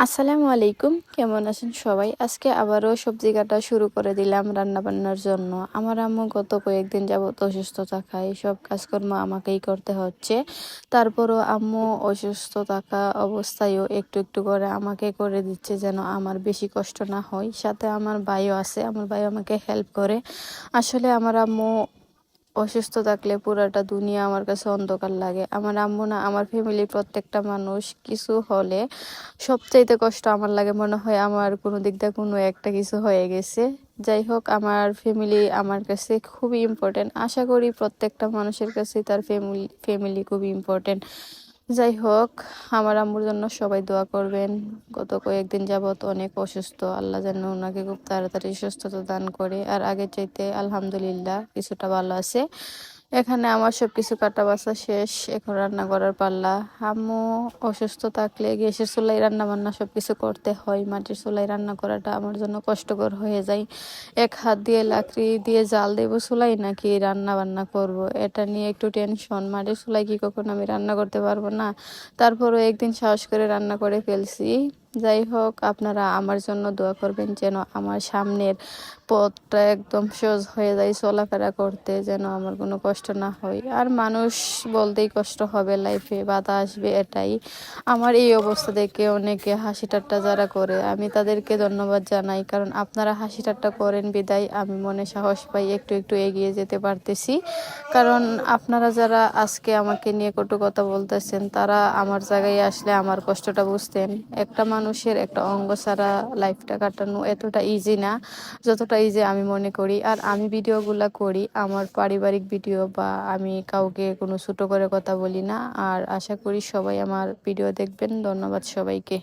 আসসালামু আলাইকুম, কেমন আছেন সবাই? আজকে আবারও সবজি কাটা শুরু করে দিলাম রান্না বান্নার জন্য। আমার আম্মু গত কয়েকদিন যাবত অসুস্থ থাকায় সব কাজকর্ম আমাকেই করতে হচ্ছে। তারপরও আম্মু অসুস্থ থাকা অবস্থায়ও একটু একটু করে আমাকে করে দিচ্ছে, যেন আমার বেশি কষ্ট না হয়। সাথে আমার ভাইও আছে, আমার ভাই আমাকে হেল্প করে। আসলে আমার আম্মু অসুস্থ থাকলে পুরাটা দুনিয়া আমার কাছে অন্ধকার লাগে। আমার আম্মু না, আমার ফ্যামিলির প্রত্যেকটা মানুষ কিছু হলে সবচাইতে কষ্ট আমার লাগে, মনে হয় আমার কোনো দিক দিয়ে কোনো একটা কিছু হয়ে গেছে। যাই হোক, আমার ফ্যামিলি আমার কাছে খুবই ইম্পর্টেন্ট। আশা করি প্রত্যেকটা মানুষের কাছে তার ফ্যামিলি খুবই ইম্পর্টেন্ট। যাই হোক, আমার আম্মুর জন্য সবাই দোয়া করবেন। গত কয়েকদিন যাবত অনেক অসুস্থ, আল্লাহ যেন ওনাকে খুব তাড়াতাড়ি সুস্থতা দান করে। আর আগের চাইতে আলহামদুলিল্লাহ কিছুটা ভালো আছে। এখানে আমার সবকিছু কাটা বাছা শেষ, এখন রান্না করার পাল্লা। আম্মু অসুস্থ থাকলে গ্যাসের চুলায় রান্না বান্না সবকিছু করতে হয়, মাটির চুলায় রান্না করাটা আমার জন্য কষ্টকর হয়ে যায়। এক হাত দিয়ে লাকড়ি দিয়ে জাল দেবো চুলাই নাকি রান্না বান্না করব, এটা নিয়ে একটু টেনশন। মাটির চুলায় কি কখনো আমি রান্না করতে পারবো না? তারপরও একদিন সাহস করে রান্না করে ফেলছি। যাই হোক, আপনারা আমার জন্য দোয়া করবেন যেন আমার সামনের পথটা একদম সহজ হয়ে যায় চলাফেরা করতে, যেন আমার কোনো কষ্ট না হয়। আর মানুষ বলতেই কষ্ট হবে, লাইফে বাধা আসবে, এটাই। আমার এই অবস্থা দেখে অনেকে হাসি ঠাট্টা যারা করে, আমি তাদেরকে ধন্যবাদ জানাই, কারণ আপনারা হাসি ঠাট্টা করেন বিদায় আমি মনে সাহস পাই, একটু একটু এগিয়ে যেতে পারতেছি। কারণ আপনারা যারা আজকে আমাকে নিয়ে কটু কথা বলতেছেন, তারা আমার জায়গায় আসলে আমার কষ্টটা বুঝতেন। একটা মানুষের একটা অঙ্গ ছাড়া লাইফটা কাটানো এতটা ইজি না যতটা ইজি আমি মনে করি। আর আমি ভিডিওগুলা করি আমার পারিবারিক ভিডিও, বা আমি কাউকে কোনো ছোট করে কথা বলি না। আর আশা করি সবাই আমার ভিডিও দেখবেন। ধন্যবাদ সবাইকে।